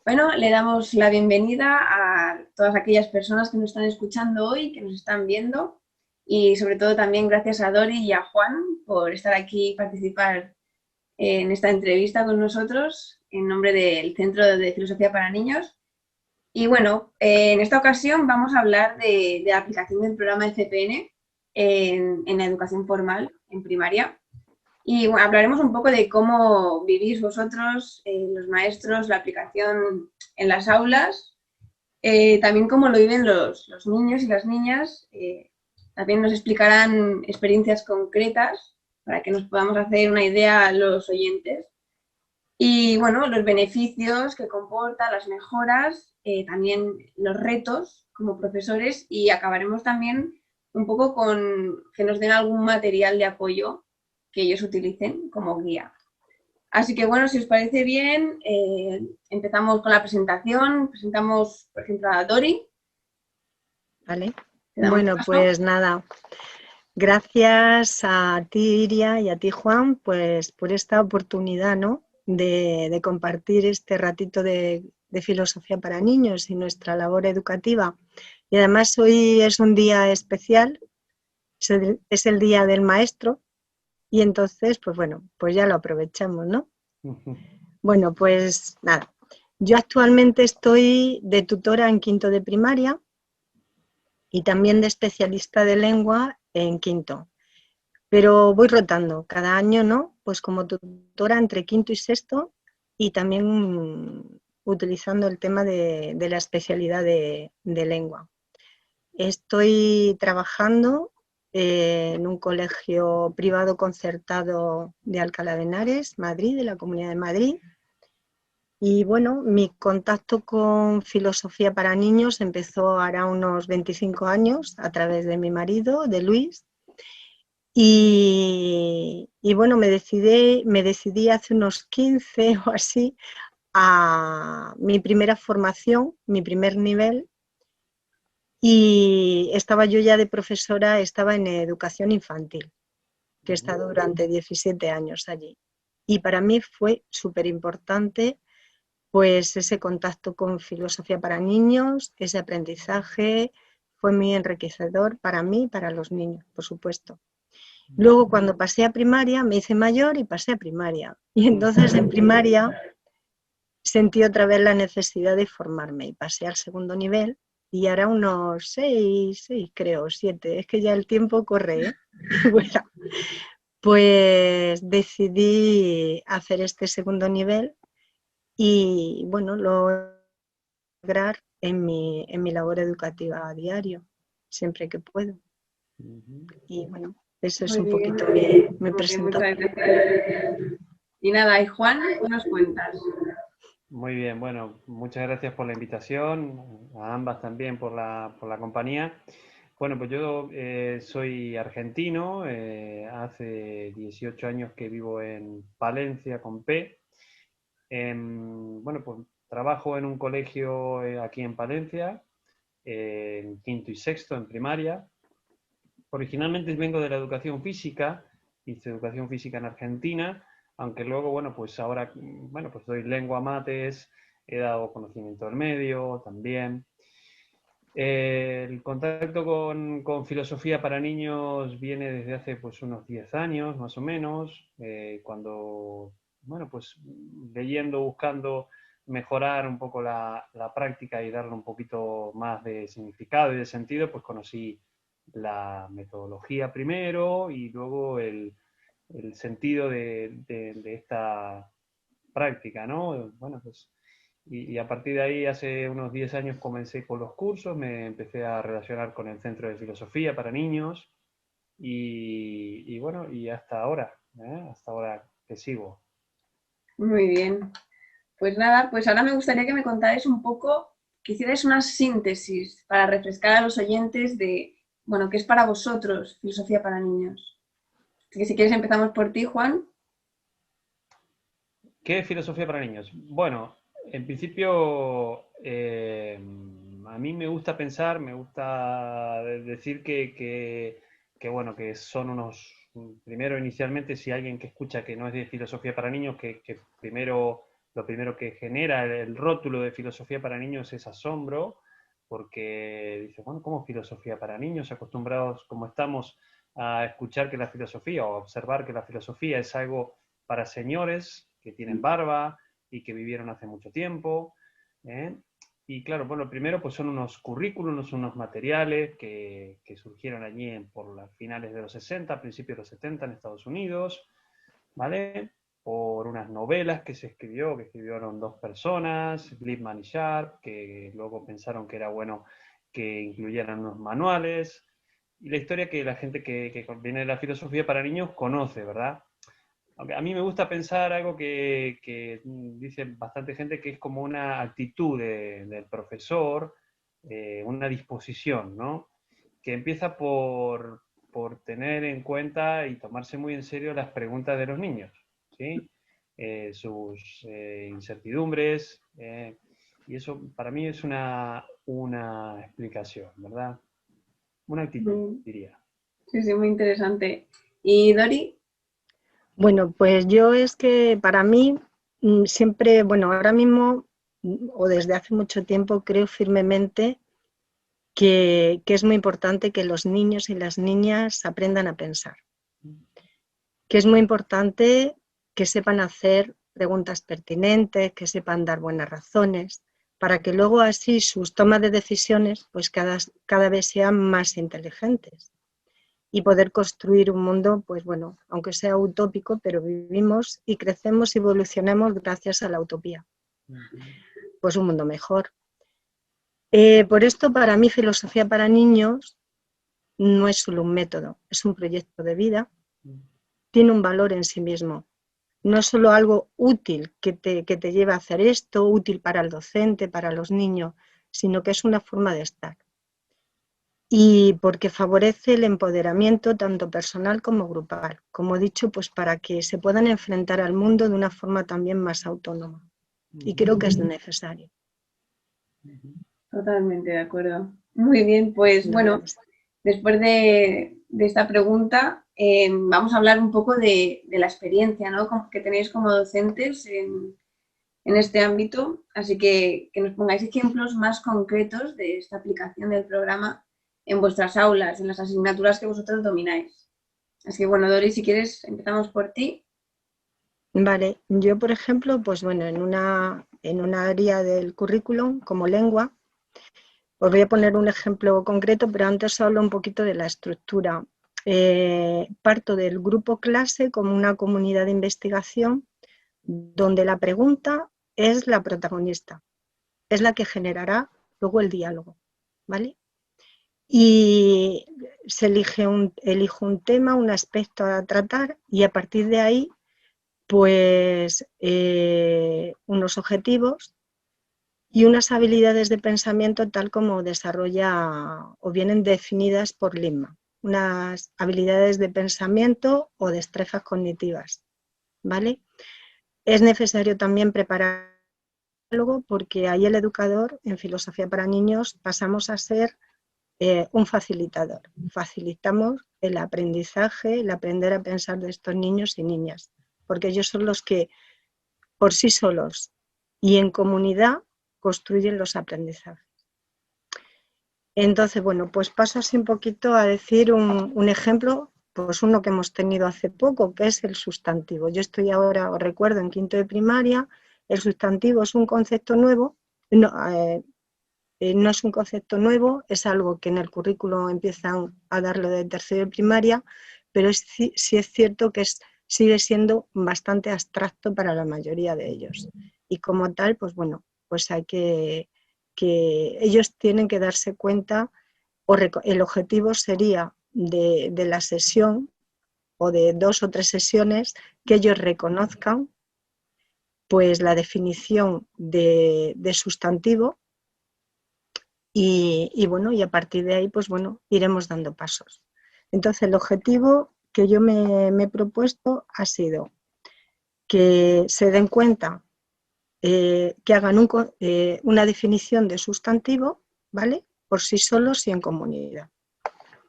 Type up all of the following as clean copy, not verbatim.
Bueno, le damos la bienvenida a todas aquellas personas que nos están escuchando hoy, que nos están viendo, y sobre todo también gracias a Dori y a Juan por estar aquí y participar en esta entrevista con nosotros en nombre del Centro de Filosofía para Niños. Y bueno, en esta ocasión vamos a hablar de la aplicación del programa de CPN en la educación formal en primaria. Y bueno, hablaremos un poco de cómo vivís vosotros, los maestros, la aplicación en las aulas, también cómo lo viven los niños y las niñas. También nos explicarán experiencias concretas para que nos podamos hacer una idea a los oyentes. Y bueno, los beneficios que comporta, las mejoras, también los retos como profesores y acabaremos también un poco con que nos den algún material de apoyo que ellos utilicen como guía. Así que bueno, si os parece bien, empezamos con la presentación. Presentamos, por ejemplo, a Dori. Vale. Te damos Bueno, paso. pues nada, gracias a ti, Iria, y a ti, Juan, pues por esta oportunidad, ¿no? de compartir este ratito de filosofía para niños y nuestra labor educativa. Y además hoy es un día especial, es el Día del Maestro, y entonces, pues bueno, pues ya lo aprovechamos, ¿no? Bueno, pues nada, yo actualmente estoy de tutora en quinto de primaria y también de especialista de lengua en quinto. Pero voy rotando cada año, ¿no? Pues como tutora entre quinto y sexto y también utilizando el tema de la especialidad de lengua. Estoy trabajando en un colegio privado concertado de Alcalá de Henares, Madrid, de la Comunidad de Madrid. Y bueno, mi contacto con filosofía para niños empezó hará unos 25 años a través de mi marido, de Luis. Y bueno, me decidí hace unos 15 o así a mi primera formación, mi primer nivel, y estaba yo ya de profesora, estaba en educación infantil, que he estado durante 17 años allí. Y para mí fue súper importante pues ese contacto con filosofía para niños, ese aprendizaje, fue muy enriquecedor para mí y para los niños, por supuesto. Luego, cuando pasé a primaria, me hice mayor y pasé a primaria. Y entonces en primaria sentí otra vez la necesidad de formarme y pasé al segundo nivel y ahora unos 6 creo, 7. Es que ya el tiempo corre, ¿eh? Bueno, pues decidí hacer este segundo nivel y bueno, lograr en mi labor educativa a diario, siempre que puedo. Y bueno, eso es Muy un bien, poquito mi muy bien, muchas presentación. gracias. Y nada, y Juan, ¿qué nos cuentas? Muy bien, bueno, muchas gracias por la invitación, a ambas también por la compañía. Bueno, pues yo soy argentino, hace 18 años que vivo en Palencia con P. Bueno, pues trabajo en un colegio aquí en Palencia, en quinto y sexto, en primaria. Originalmente vengo de la educación física, hice educación física en Argentina, aunque luego, bueno, pues ahora, bueno, pues doy lengua mates, he dado conocimiento del medio también. El contacto con filosofía para niños viene desde hace pues unos 10 años más o menos, cuando, bueno, pues leyendo, buscando mejorar un poco la práctica y darle un poquito más de significado y de sentido, pues conocí la metodología primero y luego el sentido de esta práctica, ¿no? Bueno, pues y a partir de ahí, hace unos 10 años comencé con los cursos, me empecé a relacionar con el Centro de Filosofía para Niños y bueno, y hasta ahora que sigo. Muy bien. Pues nada, pues ahora me gustaría que me contarais un poco, que hicierais una síntesis para refrescar a los oyentes de, bueno, qué es para vosotros filosofía para niños. Así que si quieres empezamos por ti, Juan. ¿Qué es filosofía para niños? Bueno, en principio a mí me gusta pensar, me gusta decir que, bueno, que son primero inicialmente, si alguien que escucha que no es de filosofía para niños, que primero lo primero que genera el rótulo de filosofía para niños es asombro, porque dice, bueno, ¿cómo filosofía para niños? Acostumbrados como estamos a escuchar que la filosofía o a observar que la filosofía es algo para señores que tienen barba y que vivieron hace mucho tiempo. ¿Eh? Y claro, bueno, primero pues son unos currículums, unos materiales que surgieron allí por las finales de los 60, principios de los 70 en Estados Unidos, ¿vale? Por unas novelas que escribieron dos personas, Lippmann y Sharp, que luego pensaron que era bueno que incluyeran unos manuales, y la historia que la gente que viene de la filosofía para niños conoce, ¿verdad? Aunque a mí me gusta pensar algo que dice bastante gente, que es como una actitud del profesor, una disposición, ¿no? Que empieza por tener en cuenta y tomarse muy en serio las preguntas de los niños, ¿sí? Sus incertidumbres, y eso para mí es una explicación, ¿verdad? Una actitud, diría. Sí, sí, muy interesante. ¿Y Dori? Bueno, pues yo es que para mí siempre, bueno, ahora mismo o desde hace mucho tiempo creo firmemente que es muy importante que los niños y las niñas aprendan a pensar, que es muy importante que sepan hacer preguntas pertinentes, que sepan dar buenas razones, para que luego así sus tomas de decisiones pues cada vez sean más inteligentes y poder construir un mundo, pues bueno, aunque sea utópico, pero vivimos y crecemos y evolucionamos gracias a la utopía. Pues un mundo mejor. Por esto, para mí, filosofía para niños no es solo un método, es un proyecto de vida, tiene un valor en sí mismo. No es solo algo útil que te lleva a hacer esto, útil para el docente, para los niños, sino que es una forma de estar. Y porque favorece el empoderamiento tanto personal como grupal, como he dicho, pues para que se puedan enfrentar al mundo de una forma también más autónoma. Y creo que es necesario. Totalmente de acuerdo. Muy bien, pues bueno, después de esta pregunta vamos a hablar un poco de la experiencia, ¿no?, que tenéis como docentes en este ámbito, así que nos pongáis ejemplos más concretos de esta aplicación del programa en vuestras aulas, en las asignaturas que vosotros domináis. Así que bueno, Dori, si quieres, empezamos por ti. Vale, yo por ejemplo, pues bueno, en una área del currículum como lengua, os voy a poner un ejemplo concreto, pero antes hablo un poquito de la estructura. Parto del grupo clase como una comunidad de investigación donde la pregunta es la protagonista, es la que generará luego el diálogo, ¿vale? Y se elijo un tema, un aspecto a tratar y a partir de ahí, pues unos objetivos y unas habilidades de pensamiento tal como desarrolla o vienen definidas por Lippmann, unas habilidades de pensamiento o destrezas cognitivas, ¿vale? Es necesario también preparar algo porque ahí el educador en filosofía para niños pasamos a ser un facilitador. Facilitamos el aprendizaje, el aprender a pensar de estos niños y niñas, porque ellos son los que por sí solos y en comunidad construyen los aprendizajes. Entonces, bueno, pues paso así un poquito a decir un ejemplo, pues uno que hemos tenido hace poco, que es el sustantivo. Yo estoy ahora, os recuerdo, en quinto de primaria, el sustantivo es un concepto nuevo, no es un concepto nuevo, es algo que en el currículo empiezan a darlo de tercero de primaria, pero sí es cierto que sigue siendo bastante abstracto para la mayoría de ellos. Y como tal, pues bueno, pues hay que ellos tienen que darse cuenta, el objetivo sería de la sesión o de 2 o 3 sesiones que ellos reconozcan pues la definición de sustantivo y bueno, y a partir de ahí pues bueno, iremos dando pasos. Entonces el objetivo que yo me he propuesto ha sido que se den cuenta, que hagan una definición de sustantivo, ¿vale?, por sí solos y en comunidad.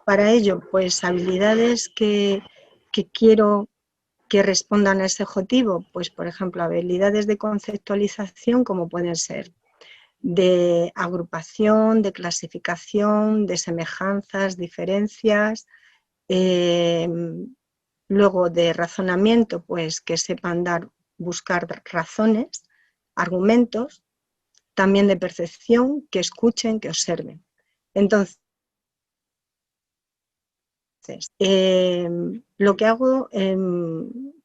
Para ello, pues habilidades que quiero que respondan a ese objetivo, pues por ejemplo habilidades de conceptualización como pueden ser de agrupación, de clasificación, de semejanzas, diferencias, luego de razonamiento, pues que sepan buscar razones, argumentos, también de percepción, que escuchen, que observen. Entonces, lo que hago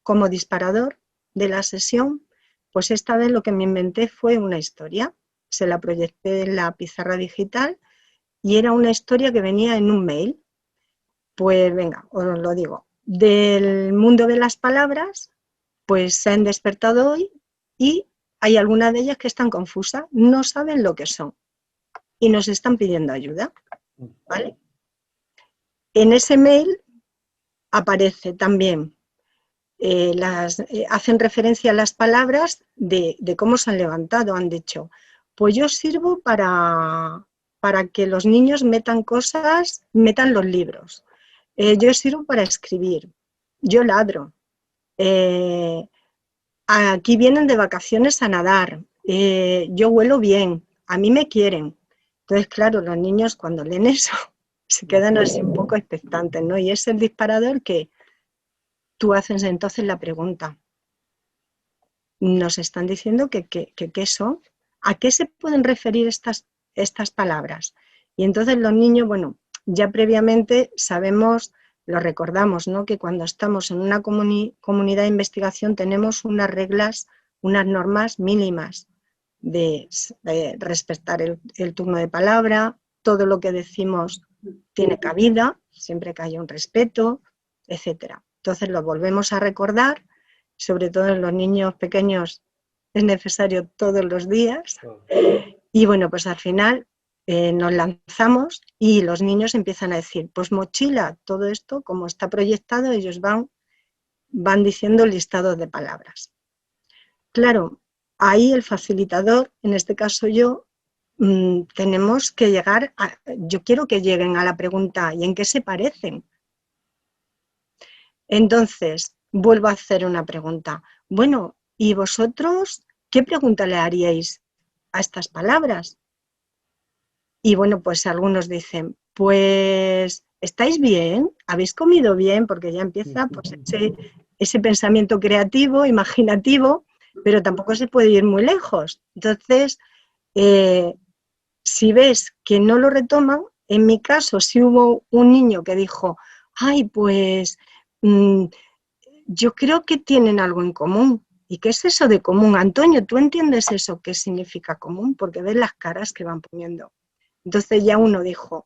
como disparador de la sesión, pues esta vez lo que me inventé fue una historia. Se la proyecté en la pizarra digital y era una historia que venía en un mail. Pues venga, os lo digo. Del mundo de las palabras, pues se han despertado hoy y hay algunas de ellas que están confusas, no saben lo que son y nos están pidiendo ayuda, ¿vale? En ese mail aparece también, hacen referencia a las palabras de cómo se han levantado, han dicho, pues yo sirvo para que los niños metan cosas, metan los libros, yo sirvo para escribir, yo ladro, aquí vienen de vacaciones a nadar, yo huelo bien, a mí me quieren. Entonces, claro, los niños cuando leen eso se quedan así un poco expectantes, ¿no? Y es el disparador que tú haces entonces la pregunta. Nos están diciendo que qué son, a qué se pueden referir estas palabras. Y entonces los niños, bueno, ya previamente sabemos, lo recordamos, ¿no? Que cuando estamos en una comunidad de investigación tenemos unas reglas, unas normas mínimas de respetar el turno de palabra, todo lo que decimos tiene cabida, siempre que haya un respeto, etcétera. Entonces lo volvemos a recordar, sobre todo en los niños pequeños es necesario todos los días. Y bueno, pues al final nos lanzamos y los niños empiezan a decir, pues mochila, todo esto como está proyectado, ellos van diciendo listados de palabras. Claro, ahí el facilitador, en este caso yo, tenemos que llegar yo quiero que lleguen a la pregunta, ¿y en qué se parecen? Entonces, vuelvo a hacer una pregunta. Bueno, ¿y vosotros qué pregunta le haríais a estas palabras? Y bueno, pues algunos dicen, pues, ¿estáis bien? ¿Habéis comido bien? Porque ya empieza pues, ese pensamiento creativo, imaginativo, pero tampoco se puede ir muy lejos. Entonces, si ves que no lo retoman, en mi caso, si hubo un niño que dijo, ay, pues yo creo que tienen algo en común. ¿Y qué es eso de común? Antonio, ¿tú entiendes eso? ¿Qué significa común? Porque ves las caras que van poniendo. Entonces ya uno dijo,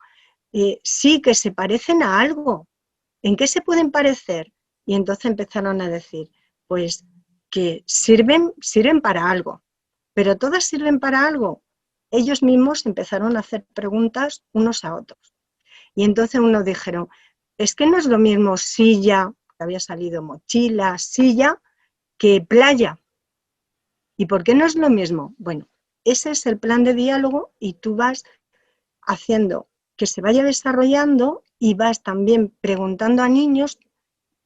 sí, que se parecen a algo. ¿En qué se pueden parecer? Y entonces empezaron a decir, pues que sirven para algo. Pero todas sirven para algo. Ellos mismos empezaron a hacer preguntas unos a otros. Y entonces unos dijeron, es que no es lo mismo silla, que había salido mochila, silla, que playa. ¿Y por qué no es lo mismo? Bueno, ese es el plan de diálogo y tú vas haciendo que se vaya desarrollando y vas también preguntando a niños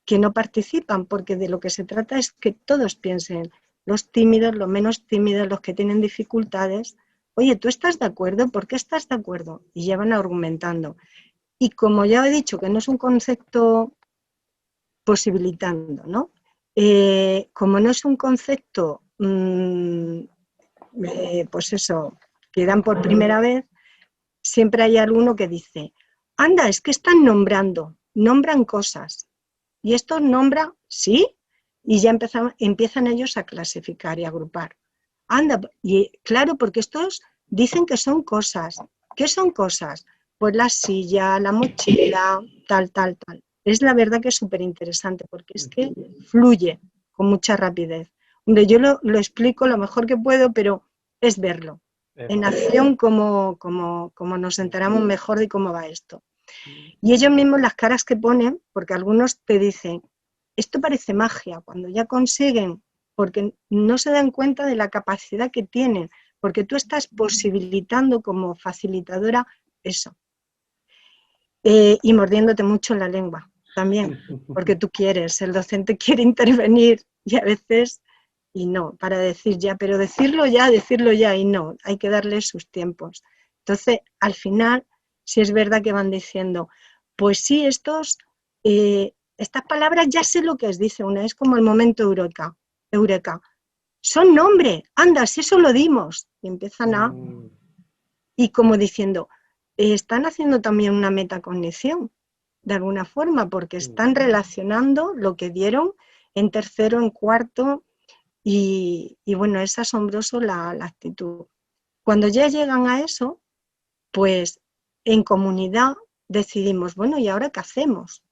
que no participan, porque de lo que se trata es que todos piensen, los tímidos, los menos tímidos, los que tienen dificultades. Oye, ¿tú estás de acuerdo? ¿Por qué estás de acuerdo? Y ya van argumentando. Y como ya he dicho que no es un concepto posibilitando, ¿no? Como no es un concepto, pues eso, que dan por primera vez, siempre hay alguno que dice, anda, es que están nombran cosas. Y esto nombra, sí, y ya empiezan ellos a clasificar y a agrupar. Anda, y claro, porque estos dicen que son cosas. ¿Qué son cosas? Pues la silla, la mochila, tal. Es la verdad que es súper interesante porque es que fluye con mucha rapidez. Hombre, yo lo explico lo mejor que puedo, pero es verlo. En acción como nos enteramos mejor de cómo va esto. Y ellos mismos las caras que ponen, porque algunos te dicen, esto parece magia, cuando ya consiguen, porque no se dan cuenta de la capacidad que tienen, porque tú estás posibilitando como facilitadora eso. Y mordiéndote mucho la lengua. también, porque tú quieres, el docente quiere intervenir y a veces, y no, para decir ya, pero decirlo ya, y no, hay que darle sus tiempos. Entonces, al final, sí es verdad que van diciendo, pues sí, estas palabras ya sé lo que es, dice una, es como el momento eureka. Son nombre, anda, si eso lo dimos. Y empiezan y como diciendo, están haciendo también una metacognición, de alguna forma, porque están relacionando lo que dieron en tercero, en cuarto, y bueno, es asombroso la actitud. Cuando ya llegan a eso, pues en comunidad decidimos, bueno, ¿y ahora qué hacemos?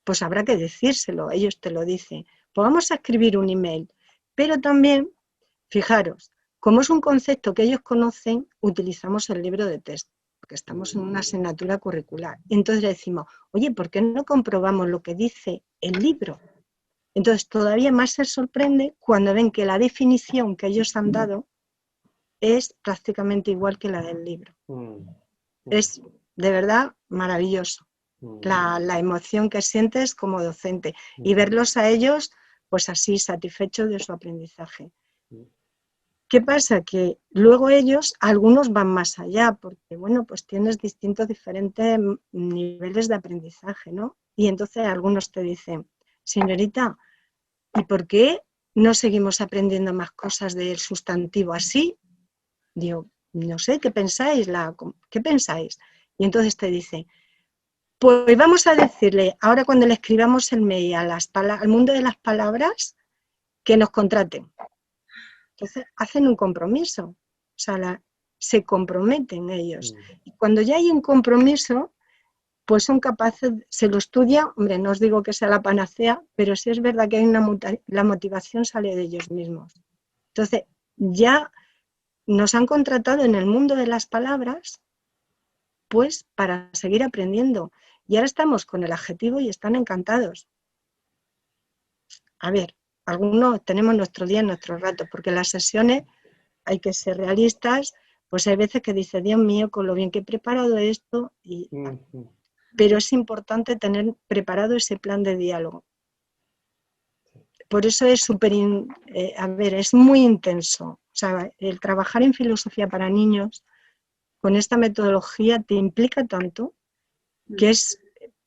Pues habrá que decírselo, ellos te lo dicen. Pues vamos a escribir un email, pero también, fijaros, como es un concepto que ellos conocen, utilizamos el libro de texto, porque estamos en una asignatura curricular. Entonces le decimos, oye, ¿por qué no comprobamos lo que dice el libro? Entonces todavía más se sorprende cuando ven que la definición que ellos han dado es prácticamente igual que la del libro. Es de verdad maravilloso la emoción que sientes como docente y verlos a ellos pues así satisfechos de su aprendizaje. ¿Qué pasa? Que luego ellos, algunos van más allá, porque bueno, pues tienes diferentes niveles de aprendizaje, ¿no? Y entonces algunos te dicen, señorita, ¿y por qué no seguimos aprendiendo más cosas del sustantivo así? Digo, no sé, ¿qué pensáis? ¿Qué pensáis? Y entonces te dice, pues vamos a decirle, ahora cuando le escribamos el mail al mundo de las palabras, que nos contraten. Entonces hacen un compromiso, o sea, se comprometen ellos. Y cuando ya hay un compromiso, pues son capaces, se lo estudian, hombre, no os digo que sea la panacea, pero sí es verdad que hay la motivación sale de ellos mismos. Entonces, ya nos han contratado en el mundo de las palabras, pues para seguir aprendiendo. Y ahora estamos con el adjetivo y están encantados. A ver, algunos tenemos nuestros días, nuestros ratos, porque las sesiones hay que ser realistas, pues hay veces que dice, Dios mío, con lo bien que he preparado esto, pero es importante tener preparado ese plan de diálogo. Por eso es es muy intenso. O sea, el trabajar en filosofía para niños con esta metodología te implica tanto, que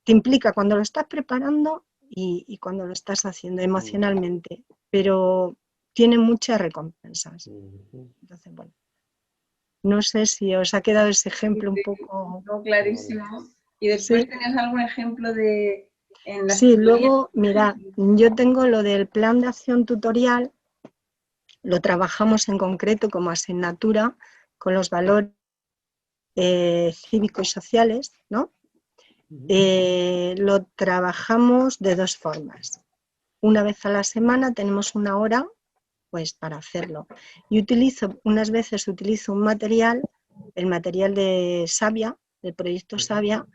te implica cuando lo estás preparando y cuando lo estás haciendo emocionalmente, pero tiene muchas recompensas. Entonces, bueno, no sé si os ha quedado ese ejemplo un poco... No, clarísimo. ¿Y después tenías algún ejemplo de...? Sí, luego, mira, yo tengo lo del plan de acción tutorial, lo trabajamos en concreto como asignatura con los valores cívicos y sociales, ¿no? Lo trabajamos de dos formas. Una vez a la semana tenemos una hora pues para hacerlo. Y unas veces utilizo un material, el material de Savia, del proyecto Savia,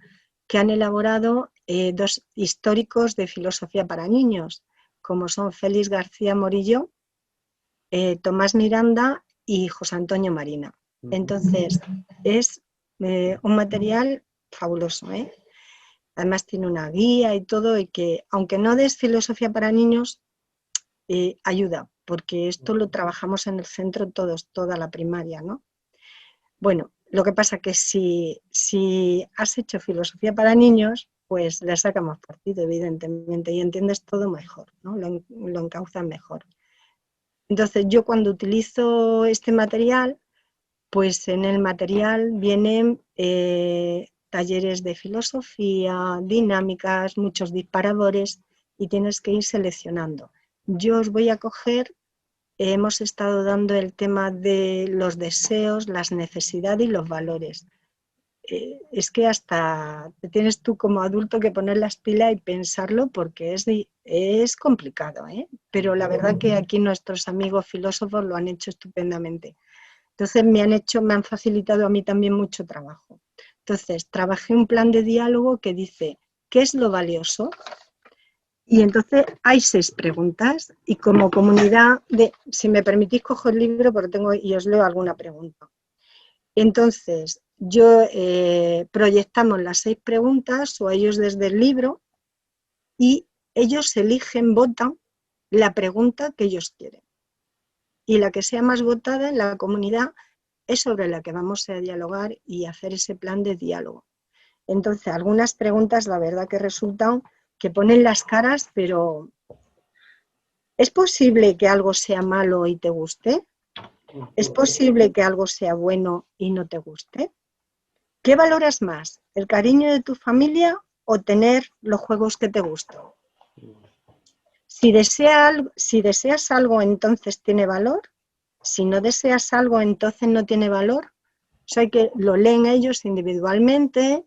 que han elaborado dos históricos de filosofía para niños, como son Félix García Morillo, Tomás Miranda y José Antonio Marina. Entonces, es un material fabuloso, ¿eh? Además tiene una guía y todo, y que aunque no des filosofía para niños, ayuda, porque esto lo trabajamos en el centro todos, toda la primaria, ¿no? Bueno, lo que pasa que si has hecho filosofía para niños, pues le sacamos partido, evidentemente, y entiendes todo mejor, ¿no? Lo encauzas mejor. Entonces, yo cuando utilizo este material, pues en el material vienen talleres de filosofía, dinámicas, muchos disparadores, y tienes que ir seleccionando. Yo os voy a coger, hemos estado dando el tema de los deseos, las necesidades y los valores. Es que hasta te tienes tú como adulto que poner las pilas y pensarlo, porque es complicado, ¿eh? Pero la verdad que aquí nuestros amigos filósofos lo han hecho estupendamente. Entonces me han facilitado a mí también mucho trabajo. Entonces trabajé un plan de diálogo que dice, ¿qué es lo valioso? Y entonces hay 6 preguntas y como comunidad, si me permitís cojo el libro porque y os leo alguna pregunta. Entonces proyectamos las 6 preguntas o ellos desde el libro y ellos eligen, votan la pregunta que ellos quieren. Y la que sea más votada en la comunidad es sobre la que vamos a dialogar y hacer ese plan de diálogo. Entonces, algunas preguntas, la verdad que resultan que ponen las caras, pero ¿es posible que algo sea malo y te guste? ¿Es posible que algo sea bueno y no te guste? ¿Qué valoras más? ¿El cariño de tu familia o tener los juegos que te gustan? Si deseas algo, entonces tiene valor. Si no deseas algo, entonces no tiene valor. O sea, que lo leen ellos individualmente,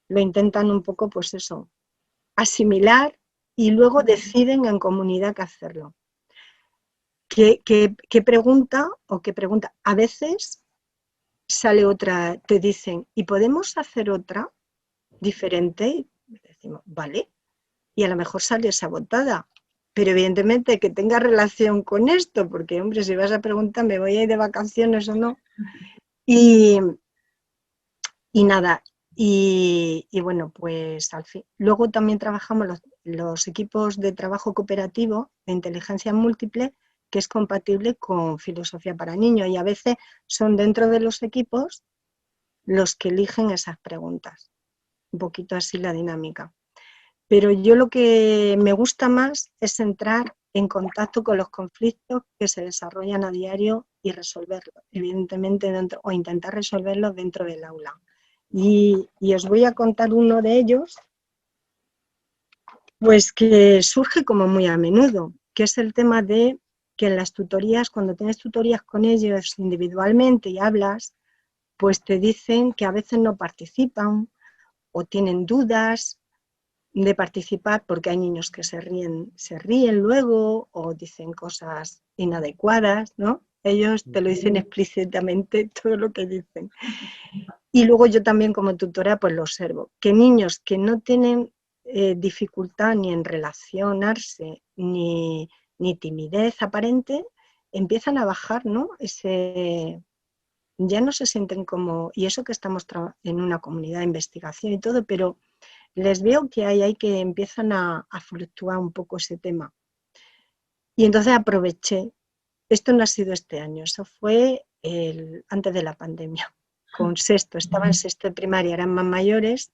lo intentan un poco, pues eso, asimilar y luego deciden en comunidad qué hacerlo. ¿Qué pregunta o qué pregunta? A veces sale otra, te dicen, ¿y podemos hacer otra diferente? Y decimos, vale. Y a lo mejor sale esa votada. Pero evidentemente que tenga relación con esto, porque hombre, si vas a preguntar, ¿me voy a ir de vacaciones o no? Y nada, y bueno, pues al fin. Luego también trabajamos los equipos de trabajo cooperativo de inteligencia múltiple, que es compatible con filosofía para niños, y a veces son dentro de los equipos los que eligen esas preguntas. Un poquito así la dinámica. Pero yo lo que me gusta más es entrar en contacto con los conflictos que se desarrollan a diario y resolverlos, evidentemente, o intentar resolverlos dentro del aula. Y os voy a contar uno de ellos, pues que surge como muy a menudo, que es el tema de que en las tutorías, cuando tienes tutorías con ellos individualmente y hablas, pues te dicen que a veces no participan o tienen dudas de participar porque hay niños que se ríen luego o dicen cosas inadecuadas, ¿no? Ellos te lo dicen explícitamente todo lo que dicen. Y luego yo también como tutora pues lo observo, que niños que no tienen dificultad ni en relacionarse ni timidez aparente, empiezan a bajar, ¿no? Ya no se sienten como, y eso que estamos en una comunidad de investigación y todo, pero les veo que hay que empiezan a fluctuar un poco ese tema. Y entonces aproveché, esto no ha sido este año, eso fue antes de la pandemia, con sexto, estaba en sexto de primaria, eran más mayores,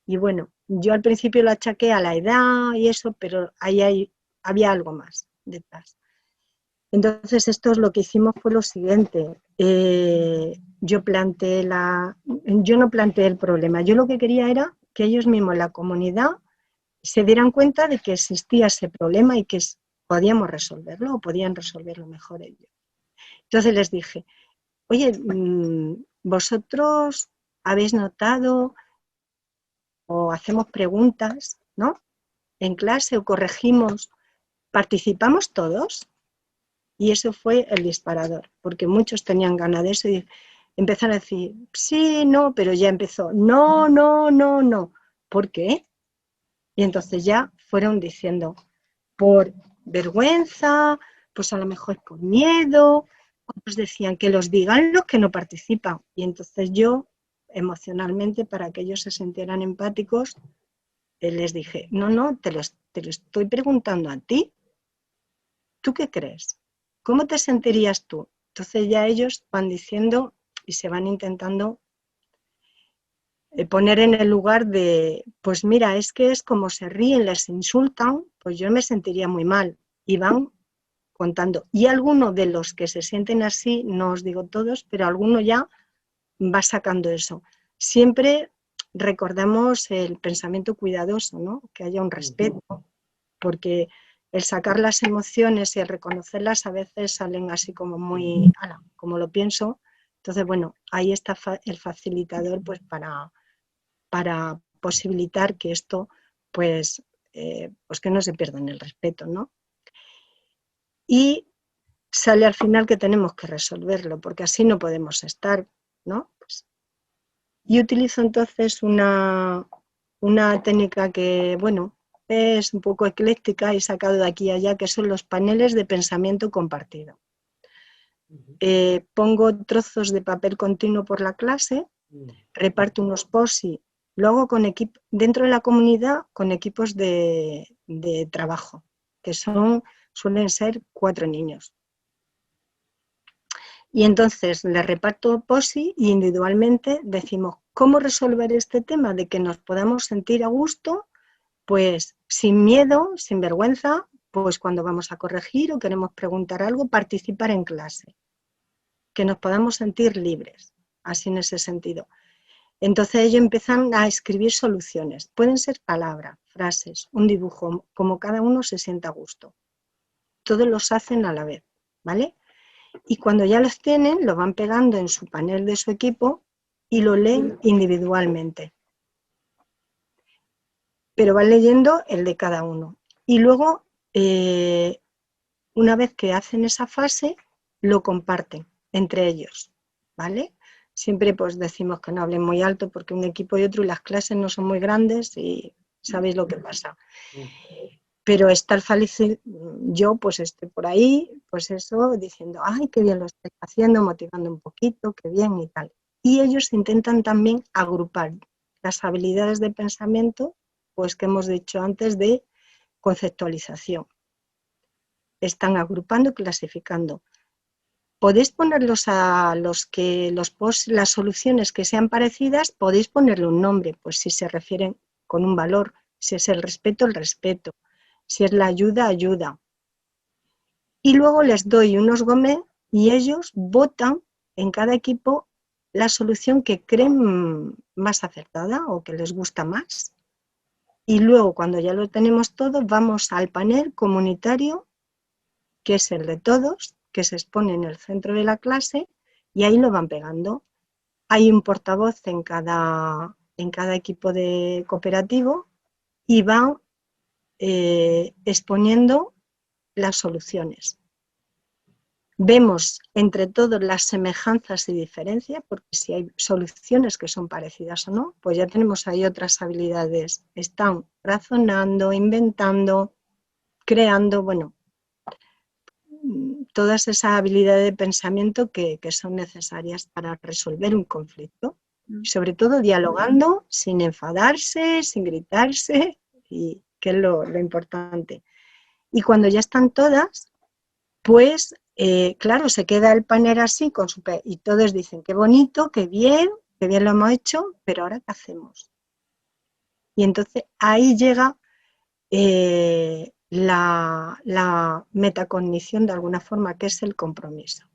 y bueno, yo al principio lo achaqué a la edad y eso, pero ahí había algo más detrás. Entonces, esto es lo que hicimos fue lo siguiente. Yo no planteé el problema. Yo lo que quería era que ellos mismos, la comunidad, se dieran cuenta de que existía ese problema y que podíamos resolverlo o podían resolverlo mejor ellos. Entonces les dije, oye, vosotros habéis notado o hacemos preguntas, ¿no? En clase o corregimos, ¿participamos todos? Y eso fue el disparador, porque muchos tenían ganas de eso y empezaron a decir, sí, no, pero ya empezó, no, no, no, no. ¿Por qué? Y entonces ya fueron diciendo, por vergüenza, pues a lo mejor por miedo, otros decían que los digan los que no participan. Y entonces yo, emocionalmente, para que ellos se sintieran empáticos, les dije, no, no, te lo estoy preguntando a ti. ¿Tú qué crees? ¿Cómo te sentirías tú? Entonces ya ellos van diciendo y se van intentando poner en el lugar de, pues mira, es que es como se ríen, les insultan, pues yo me sentiría muy mal. Y van contando. Y algunos de los que se sienten así, no os digo todos, pero alguno ya va sacando eso. Siempre recordamos el pensamiento cuidadoso, ¿no? Que haya un respeto, porque el sacar las emociones y el reconocerlas a veces salen así como muy, como lo pienso. Entonces, bueno, ahí está el facilitador pues para posibilitar que esto, pues que no se pierda en el respeto, ¿no? Y sale al final que tenemos que resolverlo, porque así no podemos estar, ¿no? Pues, y utilizo entonces una técnica que, bueno, es un poco ecléctica y sacado de aquí y allá, que son los paneles de pensamiento compartido. Pongo trozos de papel continuo por la clase, reparto unos post-it, Lo hago con dentro de la comunidad con equipos de trabajo, que suelen ser 4 niños. Y entonces les reparto POSI y individualmente decimos cómo resolver este tema de que nos podamos sentir a gusto, pues sin miedo, sin vergüenza, pues cuando vamos a corregir o queremos preguntar algo, participar en clase, que nos podamos sentir libres, así en ese sentido. Entonces ellos empiezan a escribir soluciones, pueden ser palabras, frases, un dibujo, como cada uno se sienta a gusto. Todos los hacen a la vez, ¿vale? Y cuando ya los tienen, los van pegando en su panel de su equipo y lo leen individualmente. Pero van leyendo el de cada uno. Y luego, una vez que hacen esa fase, lo comparten entre ellos, ¿vale? Siempre pues decimos que no hablen muy alto porque un equipo y otro y las clases no son muy grandes y sabéis lo que pasa. Pero estar feliz, yo pues estoy por ahí, pues eso, diciendo, ay, qué bien lo estáis haciendo, motivando un poquito, qué bien y tal. Y ellos intentan también agrupar las habilidades de pensamiento, pues que hemos dicho antes, de conceptualización. Están agrupando y clasificando. Podéis ponerlos a las soluciones que sean parecidas, podéis ponerle un nombre, pues si se refieren con un valor, si es el respeto, si es la ayuda, ayuda. Y luego les doy unos gomés y ellos votan en cada equipo la solución que creen más acertada o que les gusta más. Y luego, cuando ya lo tenemos todo, vamos al panel comunitario, que es el de todos, que se expone en el centro de la clase, y ahí lo van pegando. Hay un portavoz en cada equipo de cooperativo y van exponiendo las soluciones. Vemos entre todos las semejanzas y diferencias, porque si hay soluciones que son parecidas o no, pues ya tenemos ahí otras habilidades. Están razonando, inventando, creando, bueno, todas esas habilidades de pensamiento que son necesarias para resolver un conflicto. Y sobre todo dialogando, sin enfadarse, sin gritarse, y que es lo importante. Y cuando ya están todas, pues claro, se queda el panel así y todos dicen qué bonito, qué bien lo hemos hecho, pero ahora ¿qué hacemos? Y entonces ahí llega la metacognición de alguna forma, que es el compromiso.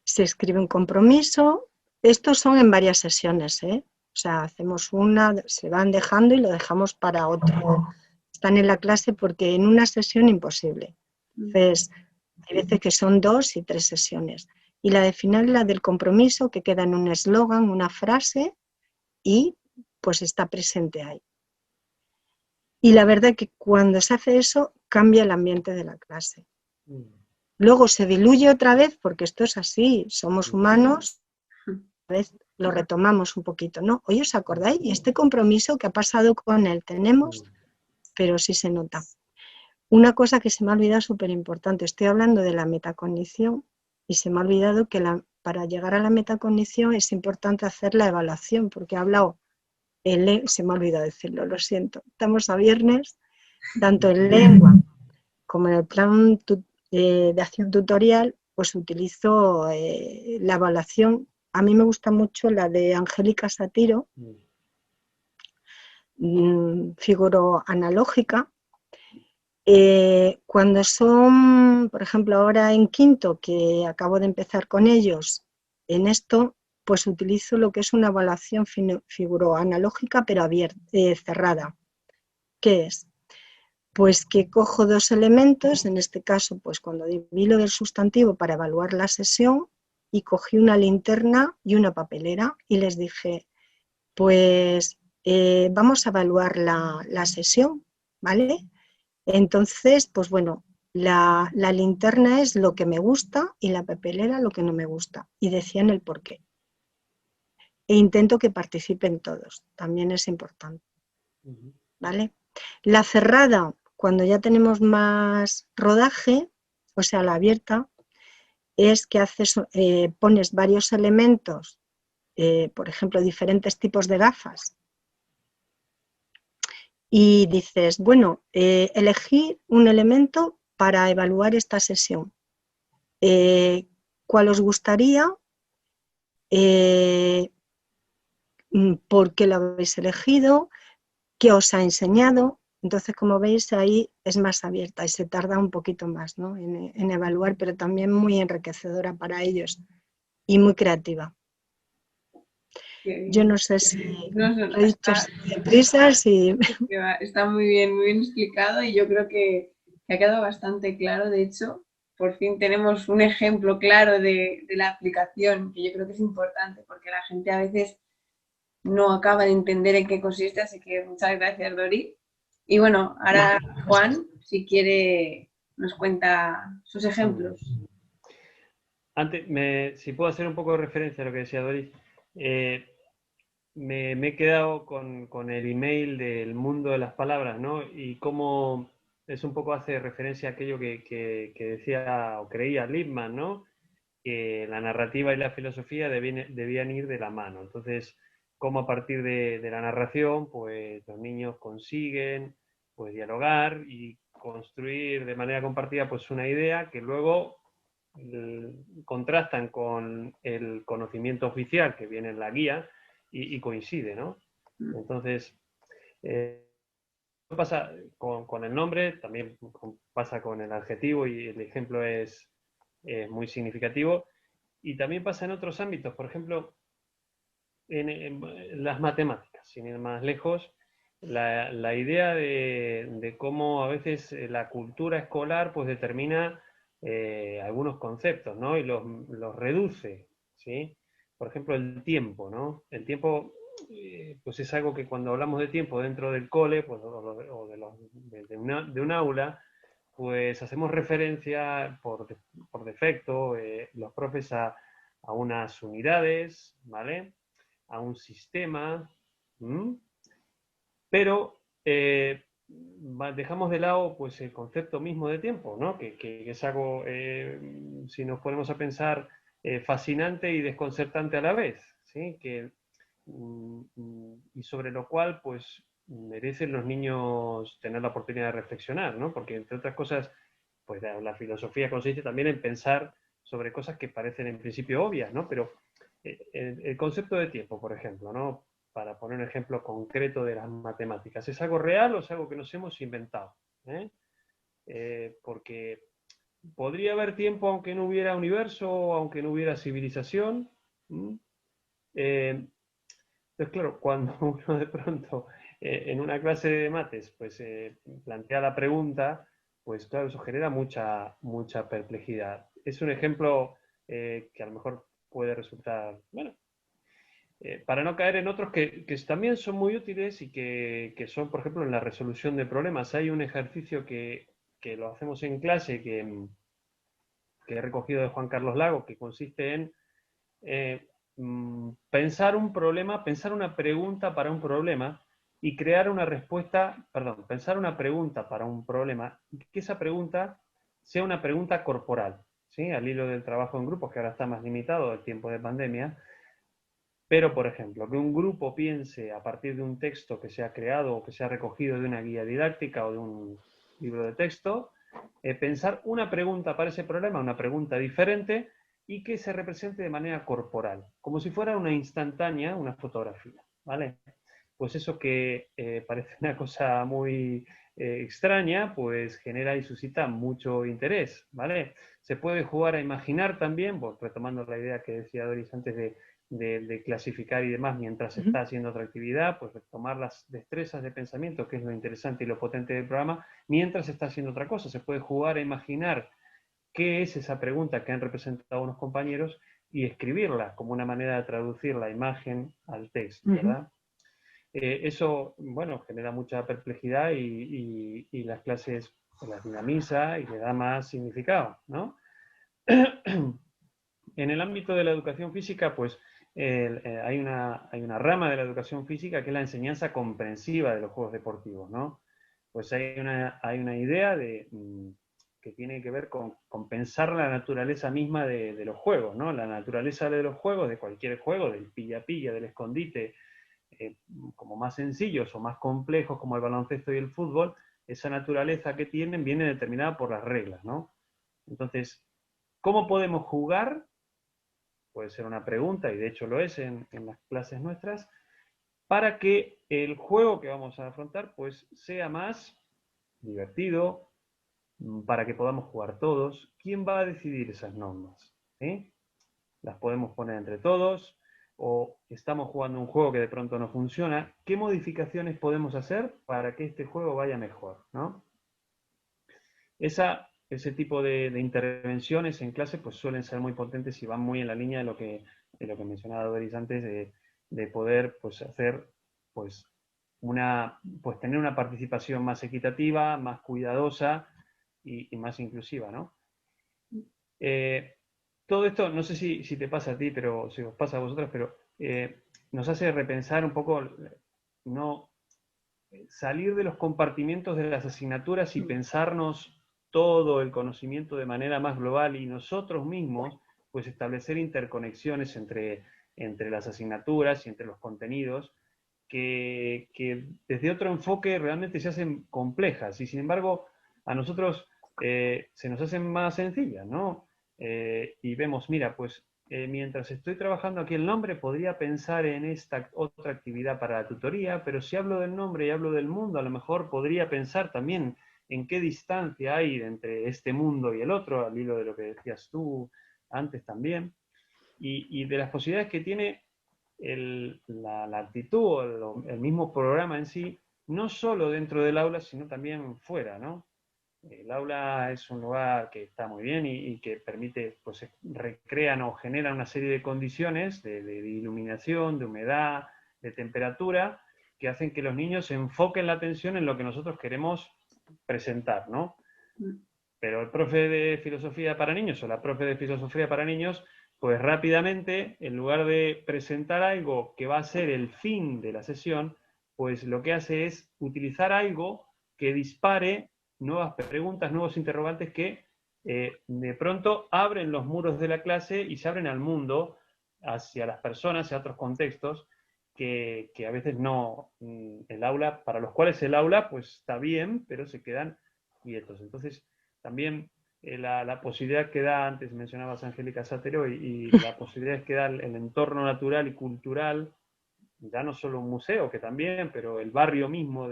Se escribe un compromiso, estos son en varias sesiones, o sea, hacemos una, se van dejando y lo dejamos para otro. Están en la clase porque en una sesión imposible. Entonces, hay veces que son 2 y 3 sesiones. Y la de final, la del compromiso, que queda en un eslogan, una frase, y pues está presente ahí. Y la verdad que cuando se hace eso, cambia el ambiente de la clase. Luego se diluye otra vez, porque esto es así, somos humanos, a veces lo retomamos un poquito, ¿no? Oye, ¿os acordáis? ¿Y este compromiso que ha pasado con él? Tenemos, pero sí se nota. Una cosa que se me ha olvidado súper importante, estoy hablando de la metacognición y se me ha olvidado que para llegar a la metacognición es importante hacer la evaluación, porque he hablado, se me ha olvidado decirlo, lo siento, estamos a viernes, tanto en lengua como en el plan de acción tutorial, pues utilizo la evaluación. A mí me gusta mucho la de Angélica Satiro, figura analógica. Cuando son, por ejemplo, ahora en quinto, que acabo de empezar con ellos en esto, pues utilizo lo que es una evaluación figuroanalógica, pero abierta, cerrada. ¿Qué es? Pues que cojo 2 elementos, en este caso, pues cuando dividí lo del sustantivo para evaluar la sesión, y cogí una linterna y una papelera y les dije, pues vamos a evaluar la sesión, ¿vale? Entonces, pues bueno, la linterna es lo que me gusta y la papelera lo que no me gusta. Y decían el por qué. E intento que participen todos, también es importante, ¿vale? La cerrada, cuando ya tenemos más rodaje, o sea, la abierta, es que pones varios elementos, por ejemplo, diferentes tipos de gafas, y dices, bueno, elegir un elemento para evaluar esta sesión. ¿Cuál os gustaría? ¿Por qué lo habéis elegido? ¿Qué os ha enseñado? Entonces, como veis, ahí es más abierta y se tarda un poquito más, ¿no?, en evaluar, pero también muy enriquecedora para ellos y muy creativa. Yo no sé si No, lo he dicho de prisa, si... está muy bien explicado y yo creo que ha quedado bastante claro. De hecho, por fin tenemos un ejemplo claro de la aplicación, que yo creo que es importante, porque la gente a veces no acaba de entender en qué consiste, así que muchas gracias, Dori. Y bueno, ahora Juan, si quiere, nos cuenta sus ejemplos. Antes, si puedo hacer un poco de referencia a lo que decía Doris, me he quedado con el email del mundo de las palabras, ¿no? Y cómo es un poco hace referencia a aquello que decía o creía Lippmann, ¿no? Que la narrativa y la filosofía debían ir de la mano. Entonces, cómo a partir de la narración, pues los niños consiguen pues dialogar y construir de manera compartida pues una idea que luego contrastan con el conocimiento oficial que viene en la guía y coincide, ¿no? Entonces, pasa con el nombre, también pasa con el adjetivo y el ejemplo es muy significativo. Y también pasa en otros ámbitos, por ejemplo, en las matemáticas, sin ir más lejos, la idea de cómo a veces la cultura escolar pues determina algunos conceptos, ¿no? Y los reduce, ¿sí? Por ejemplo, el tiempo, ¿no? El tiempo pues es algo que cuando hablamos de tiempo dentro del cole pues, o de un aula, pues hacemos referencia por defecto, los profes a unas unidades, ¿vale? A un sistema, pero dejamos de lado pues, el concepto mismo de tiempo, ¿no? Que es algo, si nos ponemos a pensar, fascinante y desconcertante a la vez, ¿sí? Y sobre lo cual pues, merecen los niños tener la oportunidad de reflexionar, ¿no? Porque entre otras cosas, pues la filosofía consiste también en pensar sobre cosas que parecen en principio obvias, ¿no? Pero el concepto de tiempo, por ejemplo, ¿no? Para poner un ejemplo concreto de las matemáticas, ¿es algo real o es algo que nos hemos inventado? Porque podría haber tiempo aunque no hubiera universo, aunque no hubiera civilización. Entonces, claro, cuando uno de pronto en una clase de mates pues plantea la pregunta, pues claro, eso genera mucha perplejidad. Es un ejemplo que a lo mejor puede resultar, bueno, para no caer en otros que también son muy útiles y que son, por ejemplo, en la resolución de problemas. Hay un ejercicio que lo hacemos en clase que he recogido de Juan Carlos Lago, que consiste en pensar un problema, pensar una pregunta para un problema y crear una respuesta, perdón, pensar una pregunta para un problema y que esa pregunta sea una pregunta corporal, ¿sí? Al hilo del trabajo en grupos, que ahora está más limitado el tiempo de pandemia. Pero, por ejemplo, que un grupo piense a partir de un texto que se ha creado o que se ha recogido de una guía didáctica o de un libro de texto, pensar una pregunta para ese problema, una pregunta diferente y que se represente de manera corporal, como si fuera una instantánea, una fotografía, ¿vale? Pues eso que parece una cosa muy extraña, pues genera y suscita mucho interés, ¿vale? Se puede jugar a imaginar también, pues, retomando la idea que decía Doris antes de clasificar y demás mientras se está haciendo otra actividad, pues tomar las destrezas de pensamiento, que es lo interesante y lo potente del programa, mientras se está haciendo otra cosa. Se puede jugar a imaginar qué es esa pregunta que han representado unos compañeros y escribirla como una manera de traducir la imagen al texto, ¿verdad? Eso, bueno, genera mucha perplejidad y las clases las dinamiza y le da más significado, ¿no? En el ámbito de la educación física, pues hay una rama de la educación física que es la enseñanza comprensiva de los juegos deportivos, ¿no? Pues hay una idea que tiene que ver con pensar la naturaleza misma de los juegos, ¿no? La naturaleza de los juegos, de cualquier juego, del pilla-pilla, del escondite, como más sencillos o más complejos, como el baloncesto y el fútbol, esa naturaleza que tienen viene determinada por las reglas, ¿no? Entonces, ¿cómo podemos jugar? Puede ser una pregunta, y de hecho lo es en las clases nuestras, para que el juego que vamos a afrontar pues sea más divertido, para que podamos jugar todos. ¿Quién va a decidir esas normas? ¿Eh? ¿Las podemos poner entre todos? ¿O estamos jugando un juego que de pronto no funciona? ¿Qué modificaciones podemos hacer para que este juego vaya mejor? ¿No? Ese tipo de intervenciones en clase pues suelen ser muy potentes y van muy en la línea de lo que mencionaba Doris antes, de poder pues hacer pues pues tener una participación más equitativa, más cuidadosa y más inclusiva, ¿no? Todo esto, no sé si te pasa a ti, pero si os pasa a vosotras, pero nos hace repensar un poco, no salir de los compartimientos de las asignaturas y pensarnos todo el conocimiento de manera más global y nosotros mismos, pues establecer interconexiones entre las asignaturas y entre los contenidos que desde otro enfoque realmente se hacen complejas y sin embargo a nosotros se nos hacen más sencillas, ¿no? Y vemos, mira, pues mientras estoy trabajando aquí el nombre, podría pensar en esta otra actividad para la tutoría, pero si hablo del nombre y hablo del mundo, a lo mejor podría pensar también en qué distancia hay entre este mundo y el otro, al hilo de lo que decías tú antes también, y de las posibilidades que tiene la actitud o el mismo programa en sí, no solo dentro del aula, sino también fuera, ¿no? El aula es un lugar que está muy bien y que permite, pues recrean o generan una serie de condiciones de iluminación, de humedad, de temperatura, que hacen que los niños enfoquen la atención en lo que nosotros queremos presentar, ¿no? Pero el profe de filosofía para niños o la profe de filosofía para niños, pues rápidamente, en lugar de presentar algo que va a ser el fin de la sesión, pues lo que hace es utilizar algo que dispare nuevas preguntas, nuevos interrogantes que de pronto abren los muros de la clase y se abren al mundo, hacia las personas, hacia otros contextos, que a veces no, el aula, para los cuales el aula pues está bien, pero se quedan quietos. Entonces, también la posibilidad que da, antes mencionabas a Angélica Sátero, y la posibilidad que da el entorno natural y cultural, ya no solo un museo, que también, pero el barrio mismo,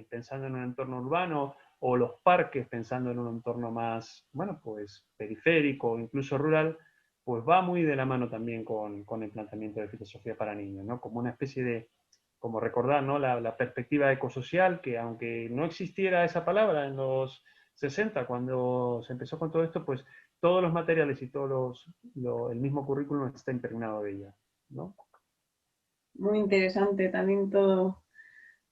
pensando en un entorno urbano, o los parques pensando en un entorno más, bueno, pues periférico o incluso rural, pues va muy de la mano también con el planteamiento de filosofía para niños, ¿no? Como una especie de, como recordar, ¿no? La perspectiva ecosocial, que aunque no existiera esa palabra en los 60, cuando se empezó con todo esto, pues todos los materiales y el mismo currículum está impregnado de ella, ¿no? Muy interesante también todo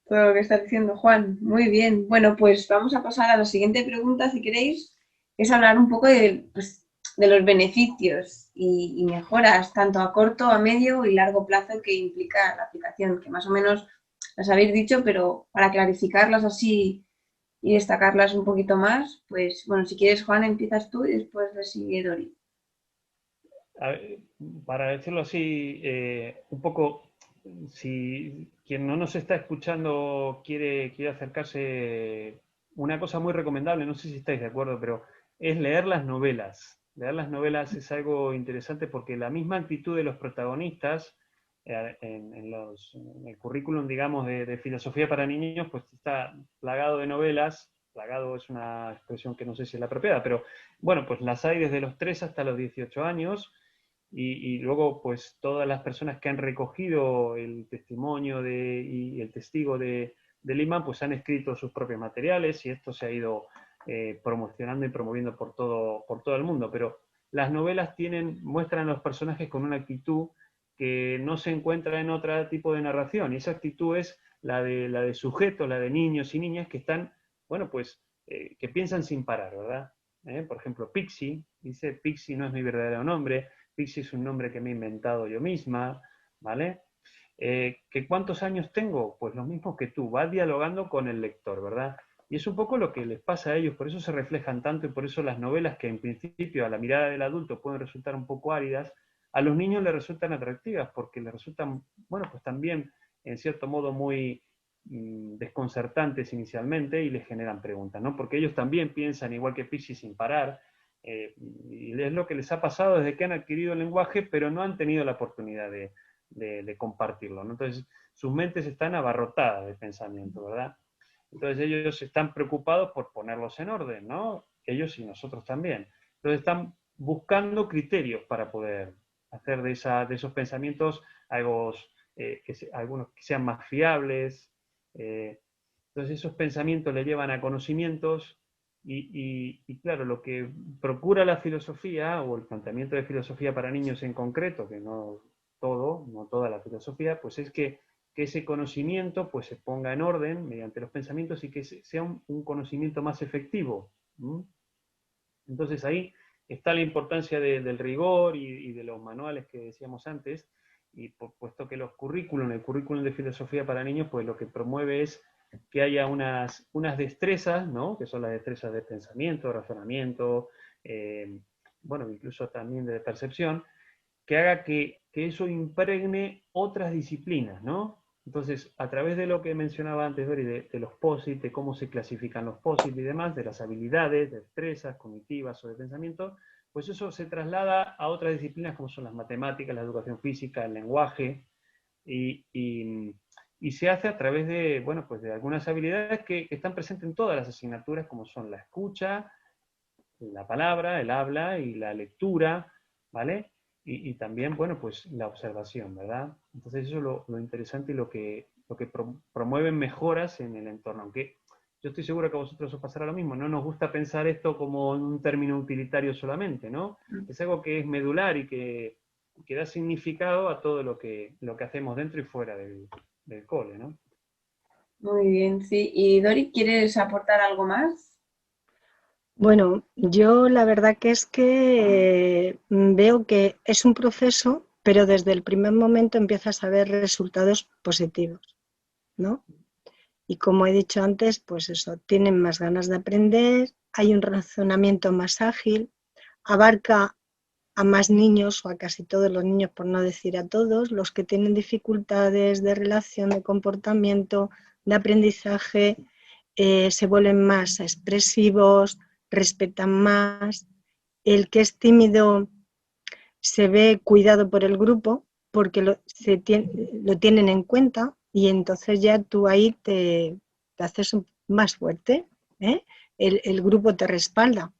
lo que está diciendo Juan. Muy bien. Bueno, pues vamos a pasar a la siguiente pregunta, si queréis, es hablar un poco pues, de los beneficios y mejoras, tanto a corto, a medio y largo plazo que implica la aplicación, que más o menos las habéis dicho, pero para clarificarlas así y destacarlas un poquito más, pues bueno, si quieres, Juan, empiezas tú y después le sigue Dori. A ver, para decirlo así, un poco, si quien no nos está escuchando quiere acercarse, una cosa muy recomendable, no sé si estáis de acuerdo, pero es leer las novelas. Leer las novelas es algo interesante porque la misma actitud de los protagonistas en el currículum, digamos, de filosofía para niños, pues está plagado de novelas. Plagado es una expresión que no sé si es la apropiada, pero bueno, pues las hay desde los 3 hasta los 18 años. Y luego, pues todas las personas que han recogido el testimonio y el testigo del imán, pues han escrito sus propios materiales y esto se ha ido promocionando y promoviendo por todo el mundo. Pero las novelas muestran a los personajes con una actitud que no se encuentra en otro tipo de narración. Y esa actitud es la de sujetos, la de niños y niñas que están, bueno, pues, que piensan sin parar, ¿verdad? Por ejemplo, Pixie, dice, Pixie no es mi verdadero nombre, Pixie es un nombre que me he inventado yo misma, ¿vale? ¿Que cuántos años tengo? Pues los mismos que tú, va dialogando con el lector, ¿verdad? Y es un poco lo que les pasa a ellos, por eso se reflejan tanto y por eso las novelas que en principio a la mirada del adulto pueden resultar un poco áridas, a los niños les resultan atractivas porque les resultan, bueno, pues también en cierto modo muy desconcertantes inicialmente y les generan preguntas, ¿no? Porque ellos también piensan igual que Pichi sin parar, y es lo que les ha pasado desde que han adquirido el lenguaje, pero no han tenido la oportunidad de compartirlo, ¿no? Entonces, sus mentes están abarrotadas de pensamiento, ¿verdad? Entonces ellos están preocupados por ponerlos en orden, ¿no? Ellos y nosotros también. Entonces están buscando criterios para poder hacer de esos pensamientos algunos que sean más fiables. Entonces esos pensamientos le llevan a conocimientos y claro, lo que procura la filosofía o el planteamiento de filosofía para niños en concreto, que no toda la filosofía, pues es que ese conocimiento pues se ponga en orden mediante los pensamientos y que sea un conocimiento más efectivo. Entonces ahí está la importancia del rigor y de los manuales que decíamos antes, y puesto que el currículum de filosofía para niños, pues lo que promueve es que haya unas destrezas, ¿no? Que son las destrezas de pensamiento, razonamiento, bueno, incluso también de percepción, que haga que eso impregne otras disciplinas, ¿no? Entonces, a través de lo que mencionaba antes, Dori, de los POSIT, de cómo se clasifican los POSIT y demás, de las habilidades, de destrezas cognitivas o de pensamiento, pues eso se traslada a otras disciplinas como son las matemáticas, la educación física, el lenguaje, y se hace a través de, bueno, pues de algunas habilidades que están presentes en todas las asignaturas, como son la escucha, la palabra, el habla y la lectura, ¿vale? Y también, bueno, pues la observación, ¿verdad? Entonces eso es lo interesante y lo que promueve mejoras en el entorno, aunque yo estoy seguro que a vosotros os pasará lo mismo, no nos gusta pensar esto como un término utilitario solamente, ¿no? Es algo que es medular y que da significado a todo lo que hacemos dentro y fuera del cole, ¿no? Muy bien, sí. Y Dori, ¿quieres aportar algo más? Bueno, yo la verdad que es que veo que es un proceso, pero desde el primer momento empiezas a ver resultados positivos, ¿no? Y como he dicho antes, pues eso, tienen más ganas de aprender, hay un razonamiento más ágil, abarca a más niños o a casi todos los niños, por no decir a todos, los que tienen dificultades de relación, de comportamiento, de aprendizaje, se vuelven más expresivos, respetan más. El que es tímido se ve cuidado por el grupo porque lo tienen en cuenta y entonces ya tú ahí te haces más fuerte, ¿eh? El grupo te respalda.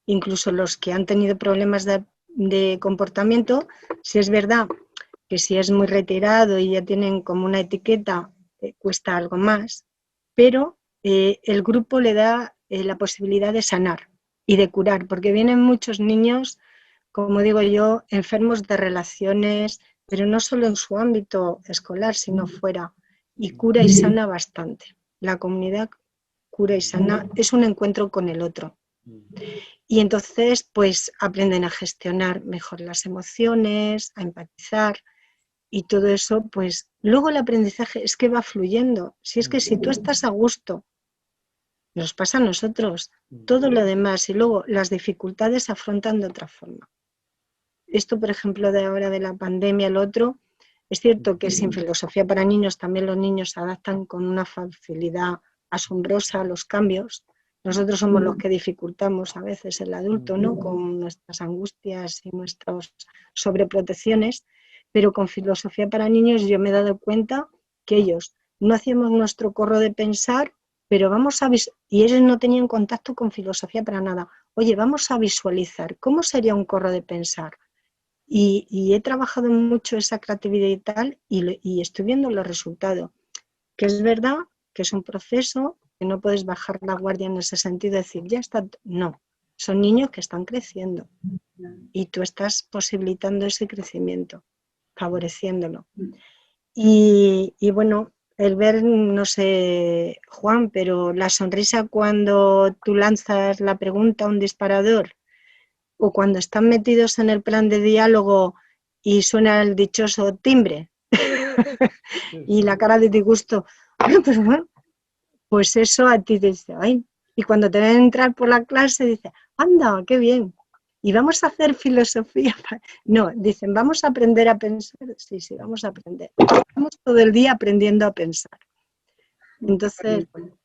Incluso los que han tenido problemas de comportamiento, si es verdad que si es muy retirado y ya tienen como una etiqueta, cuesta algo más, pero el grupo le da la posibilidad de sanar y de curar, porque vienen muchos niños, como digo yo, enfermos de relaciones, pero no solo en su ámbito escolar, sino fuera, y cura y sana bastante. La comunidad cura y sana es un encuentro con el otro. Y entonces, pues aprenden a gestionar mejor las emociones, a empatizar y todo eso, pues luego el aprendizaje es que va fluyendo. Si es que si tú estás a gusto, nos pasa a nosotros, todo lo demás y luego las dificultades se afrontan de otra forma. Esto, por ejemplo, de ahora de la pandemia, el otro, es cierto que sin filosofía para niños también los niños se adaptan con una facilidad asombrosa a los cambios. Nosotros somos los que dificultamos a veces el adulto, ¿no? Con nuestras angustias y nuestras sobreprotecciones, pero con filosofía para niños yo me he dado cuenta que ellos no hacíamos nuestro corro de pensar, pero y ellos no tenían contacto con filosofía para nada. Oye, vamos a visualizar, ¿cómo sería un corro de pensar? Y he trabajado mucho esa creatividad y tal, y estoy viendo los resultados. Que es verdad que es un proceso, que no puedes bajar la guardia en ese sentido, decir, ya está, no, son niños que están creciendo y tú estás posibilitando ese crecimiento, favoreciéndolo. Y bueno, el ver, no sé, Juan, pero la sonrisa cuando tú lanzas la pregunta a un disparador o cuando están metidos en el plan de diálogo y suena el dichoso timbre y la cara de disgusto, pues bueno, pues eso a ti te dice, ay, y cuando te ven entrar por la clase dice, anda, qué bien, y vamos a hacer filosofía. No, dicen, vamos a aprender a pensar. Sí, sí, vamos a aprender. Estamos todo el día aprendiendo a pensar. Entonces, bueno,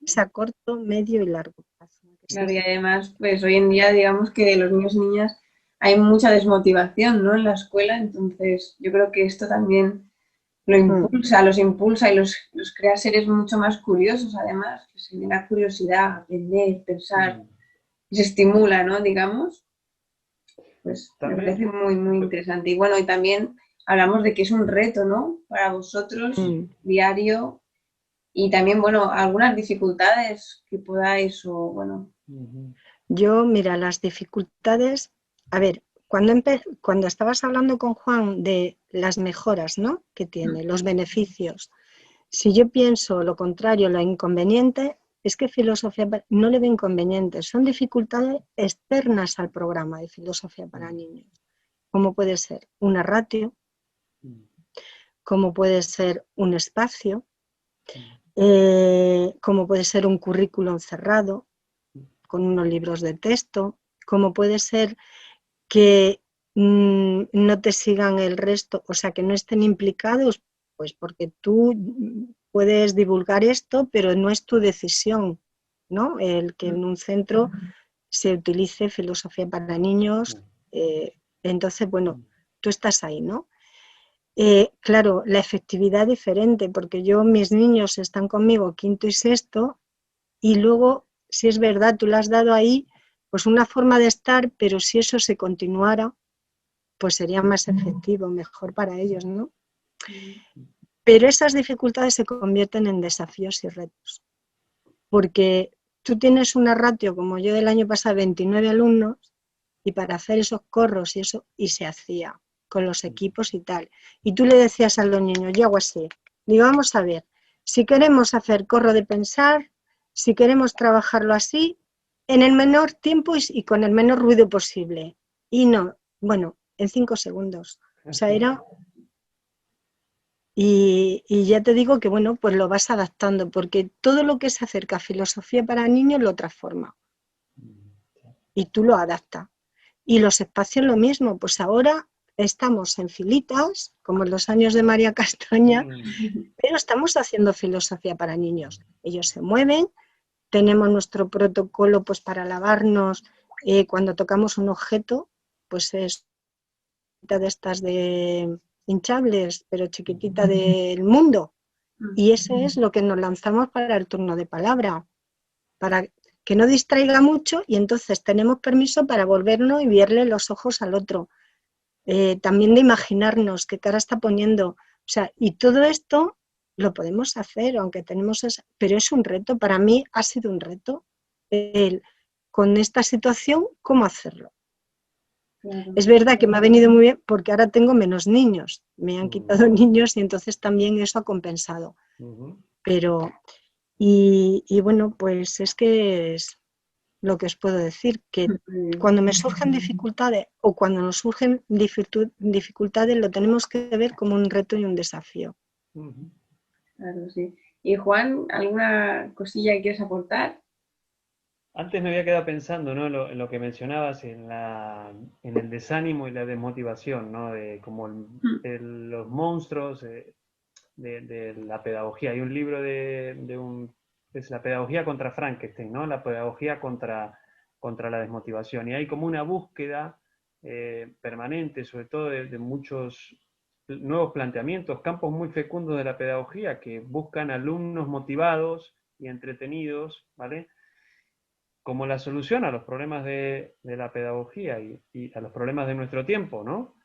es a corto, medio y largo plazo. Claro, y además, pues hoy en día, digamos que los niños y niñas hay mucha desmotivación, ¿no? En la escuela, entonces yo creo que esto también los impulsa y los crea seres mucho más curiosos, además, que se genera curiosidad, aprender, pensar, y se estimula, ¿no? Digamos, pues me parece También, muy, muy interesante. Y bueno, y también hablamos de que es un reto, ¿no? Para vosotros, diario, y también, bueno, algunas dificultades que podáis, o bueno. Yo, mira, las dificultades, a ver, cuando estabas hablando con Juan de las mejoras, ¿no?, que tiene, los beneficios, si yo pienso lo contrario, lo inconveniente, es que filosofía no le ve inconvenientes, son dificultades externas al programa de filosofía para niños, como puede ser una ratio, como puede ser un espacio, como puede ser un currículum cerrado, con unos libros de texto, como puede ser que no te sigan el resto, o sea, que no estén implicados, pues porque tú puedes divulgar esto, pero no es tu decisión, ¿no? El que en un centro se utilice filosofía para niños, entonces, bueno, tú estás ahí, ¿no? Claro, la efectividad es diferente, porque mis niños están conmigo quinto y sexto, y luego, si es verdad, tú le has dado ahí pues una forma de estar, pero si eso se continuara, pues sería más efectivo, mejor para ellos, ¿no? Pero esas dificultades se convierten en desafíos y retos, porque tú tienes una ratio, como yo del año pasado, 29 alumnos, y para hacer esos corros y eso, y se hacía con los equipos y tal. Y tú le decías a los niños, yo hago así, digo, vamos a ver, si queremos hacer corro de pensar, si queremos trabajarlo así, en el menor tiempo y con el menor ruido posible. Y no, bueno, en 5 segundos. O sea, era... Y ya te digo que, bueno, pues lo vas adaptando, porque todo lo que se acerca a filosofía para niños lo transforma. Y tú lo adaptas. Y los espacios lo mismo, pues ahora estamos en filitas, como en los años de María Castaña, pero estamos haciendo filosofía para niños. Ellos se mueven, tenemos nuestro protocolo pues para lavarnos cuando tocamos un objeto, pues es de estas de hinchables, pero chiquitita del mundo. Y eso es lo que nos lanzamos para el turno de palabra, para que no distraiga mucho y entonces tenemos permiso para volvernos y verle los ojos al otro. También de imaginarnos qué cara está poniendo. O sea, y todo esto lo podemos hacer, aunque tenemos pero es un reto, para mí ha sido un reto con esta situación, ¿cómo hacerlo? Claro. Es verdad que me ha venido muy bien porque ahora tengo menos niños, me han quitado niños y entonces también eso ha compensado. Pero, y bueno, pues es que es lo que os puedo decir, que cuando me surgen dificultades o cuando nos surgen dificultades lo tenemos que ver como un reto y un desafío. Claro, sí. Y Juan, ¿alguna cosilla que quieres aportar? Antes me había quedado pensando, ¿no?, en lo que mencionabas, en el desánimo y la desmotivación, ¿no?, de como los monstruos de la pedagogía. Hay un libro es la pedagogía contra Frankenstein, ¿no?, la pedagogía contra la desmotivación. Y hay como una búsqueda permanente, sobre todo de muchos nuevos planteamientos, campos muy fecundos de la pedagogía que buscan alumnos motivados y entretenidos, ¿vale?, como la solución a los problemas de la pedagogía y a los problemas de nuestro tiempo, ¿no?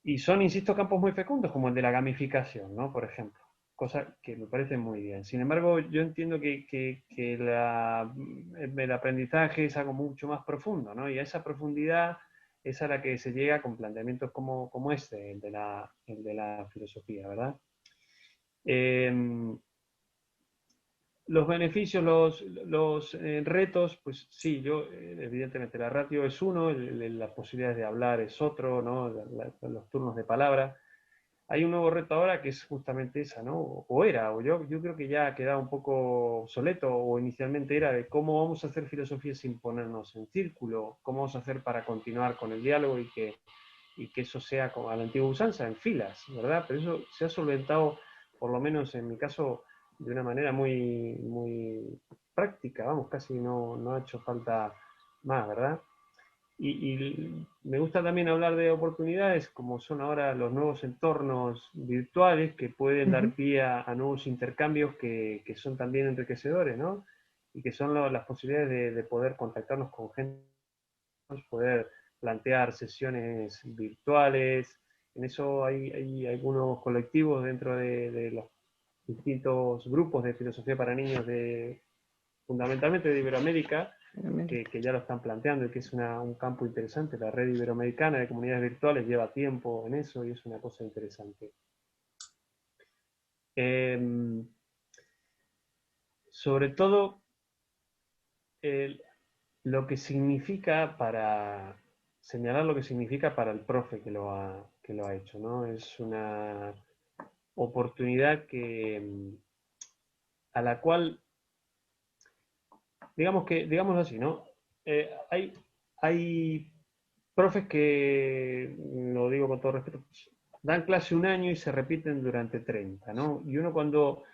Y son, insisto, campos muy fecundos, como el de la gamificación, ¿no?, por ejemplo. Cosa que me parece muy bien. Sin embargo, yo entiendo que el aprendizaje es algo mucho más profundo, ¿no? Y a esa profundidad es a la que se llega con planteamientos como este, el de la filosofía, ¿verdad? Los beneficios, los retos, pues sí, evidentemente la ratio es uno, las posibilidades de hablar es otro, ¿no?, los turnos de palabra. hay un nuevo reto ahora que es justamente esa, ¿no? O era, o yo creo que ya ha quedado un poco obsoleto, o inicialmente era de cómo vamos a hacer filosofía sin ponernos en círculo, cómo vamos a hacer para continuar con el diálogo y que eso sea como a la antigua usanza, en filas, ¿verdad? Pero eso se ha solventado, por lo menos en mi caso, de una manera muy práctica, vamos, casi no ha hecho falta más, ¿verdad? Y me gusta también hablar de oportunidades como son ahora los nuevos entornos virtuales que pueden dar pie a nuevos intercambios que son también enriquecedores, ¿no? Y que son las posibilidades de poder contactarnos con gente, poder plantear sesiones virtuales. En eso hay algunos colectivos dentro de los distintos grupos de filosofía para niños fundamentalmente de Iberoamérica, que ya lo están planteando y que es un campo interesante. La red iberoamericana de comunidades virtuales lleva tiempo en eso y es una cosa interesante. Sobre todo, lo que significa para señalar lo que significa para el profe que lo ha hecho, ¿no? Es una oportunidad a la cual, digámoslo así, ¿no? Hay profes que, lo digo con todo respeto, dan clase un año y se repiten durante 30, ¿no? Y uno cuando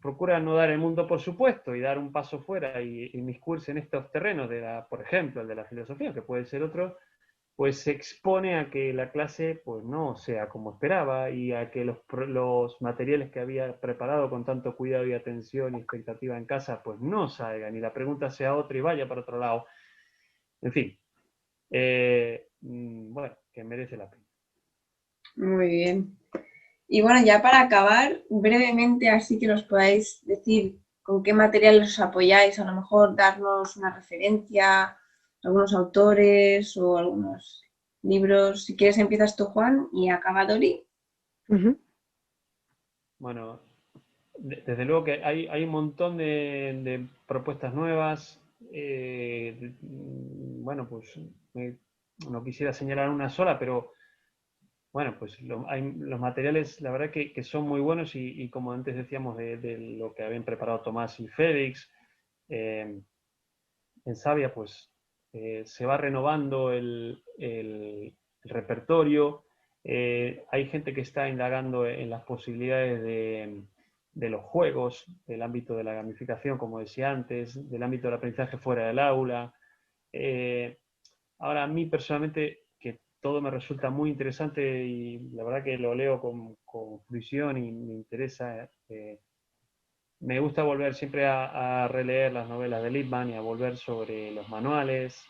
procura no dar el mundo por supuesto y dar un paso fuera y inmiscuirse en estos terrenos, por ejemplo, el de la filosofía, que puede ser otro, pues se expone a que la clase pues no sea como esperaba y a que los materiales que había preparado con tanto cuidado y atención y expectativa en casa pues no salgan y la pregunta sea otra y vaya para otro lado. En fin, bueno, que merece la pena. Muy bien. Y bueno, ya para acabar, brevemente, así que nos podáis decir con qué materiales os apoyáis, a lo mejor darnos una referencia, algunos autores o algunos libros. Si quieres empiezas tú, Juan, y acaba Dori. Bueno, desde luego que hay un montón de propuestas nuevas. Bueno, pues no quisiera señalar una sola, pero bueno, pues los materiales, la verdad que son muy buenos y como antes decíamos de lo que habían preparado Tomás y Félix, en Savia pues se va renovando el repertorio. Hay gente que está indagando en las posibilidades de los juegos, del ámbito de la gamificación, como decía antes, del ámbito del aprendizaje fuera del aula. Ahora, a mí personalmente, que todo me resulta muy interesante y la verdad que lo leo con fruición y me interesa, me gusta volver siempre a releer las novelas de Lippmann y a volver sobre los manuales,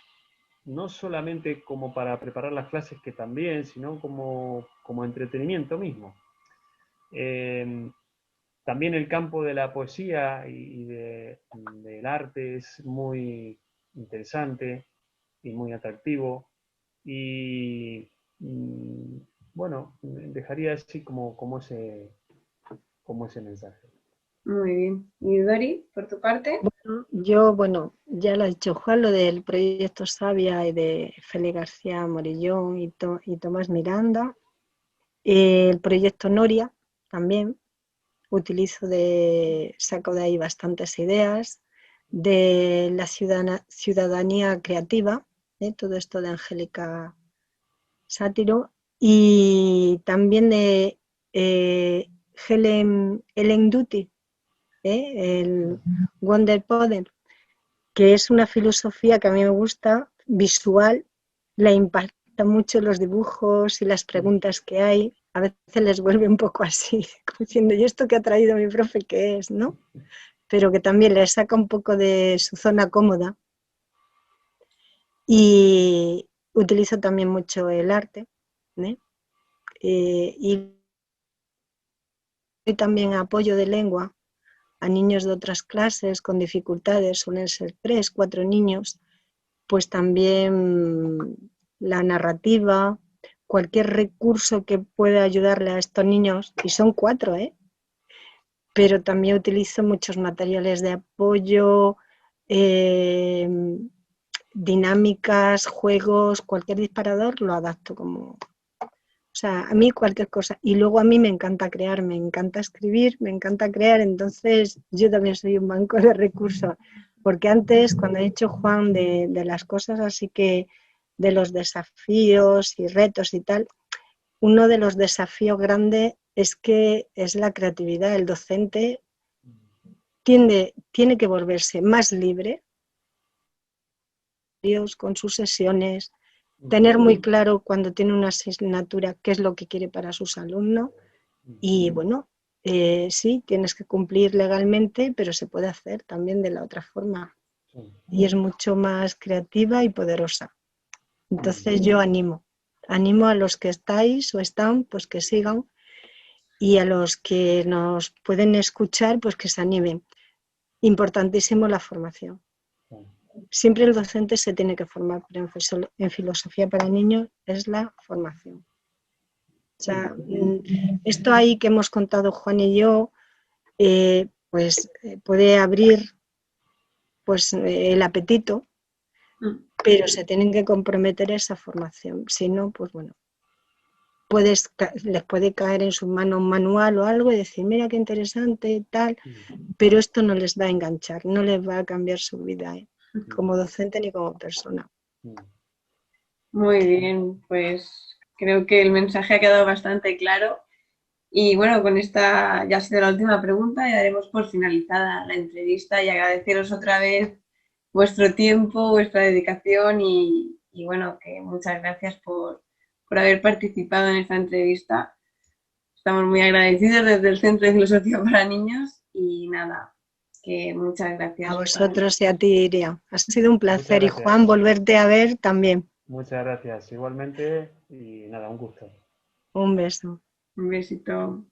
no solamente como para preparar las clases, que también, sino como entretenimiento mismo. También el campo de la poesía y del arte es muy interesante y muy atractivo. Y bueno, dejaría así como ese mensaje. Muy bien. ¿Y Dori, por tu parte? Yo, ya lo ha dicho Juan, lo del proyecto Savia y de Félix García Morillón y Tomás Miranda. El proyecto Noria también. Saco de ahí bastantes ideas. De la ciudadanía creativa, todo esto de Angélica Sátiro. Y también de Helen Duty, el Wonder Poder, que es una filosofía que a mí me gusta, visual, la impacta mucho los dibujos y las preguntas que hay. A veces les vuelve un poco así, como diciendo, ¿y esto que ha traído mi profe qué es? ¿No? Pero que también les saca un poco de su zona cómoda. Y utilizo también mucho el arte, y también apoyo de lengua a niños de otras clases con dificultades, suelen ser 3, 4 niños, pues también la narrativa, cualquier recurso que pueda ayudarle a estos niños, y son 4, pero también utilizo muchos materiales de apoyo, dinámicas, juegos, cualquier disparador lo adapto como... O sea, a mí cualquier cosa. Y luego a mí me encanta crear, me encanta escribir, me encanta crear, entonces yo también soy un banco de recursos. Porque antes, cuando ha dicho Juan de las cosas así que, de los desafíos y retos y tal, uno de los desafíos grandes es que es la creatividad. El docente tiene que volverse más libre con sus sesiones, tener muy claro cuando tiene una asignatura qué es lo que quiere para sus alumnos y bueno, sí, tienes que cumplir legalmente, pero se puede hacer también de la otra forma y es mucho más creativa y poderosa. Entonces yo animo a los que estáis o están, pues que sigan y a los que nos pueden escuchar, pues que se animen. Importantísimo la formación. Siempre el docente se tiene que formar, pero en filosofía para niños es la formación. O sea, esto ahí que hemos contado Juan y yo, puede abrir pues, el apetito, pero se tienen que comprometer a esa formación. Si no, pues bueno, les puede caer en sus manos un manual o algo y decir, mira qué interesante, tal, pero esto no les va a enganchar, no les va a cambiar su vida, como docente ni como persona. Muy bien, pues creo que el mensaje ha quedado bastante claro. Y bueno, con esta ya ha sido la última pregunta y daremos por finalizada la entrevista y agradeceros otra vez vuestro tiempo, vuestra dedicación y bueno, que muchas gracias por haber participado en esta entrevista. Estamos muy agradecidos desde el Centro de Filosofía para Niños y nada, que muchas gracias. A vosotros y a ti, Iria. Ha sido un placer y Juan, volverte a ver también. Muchas gracias, igualmente, y nada, un gusto. Un beso. Un besito.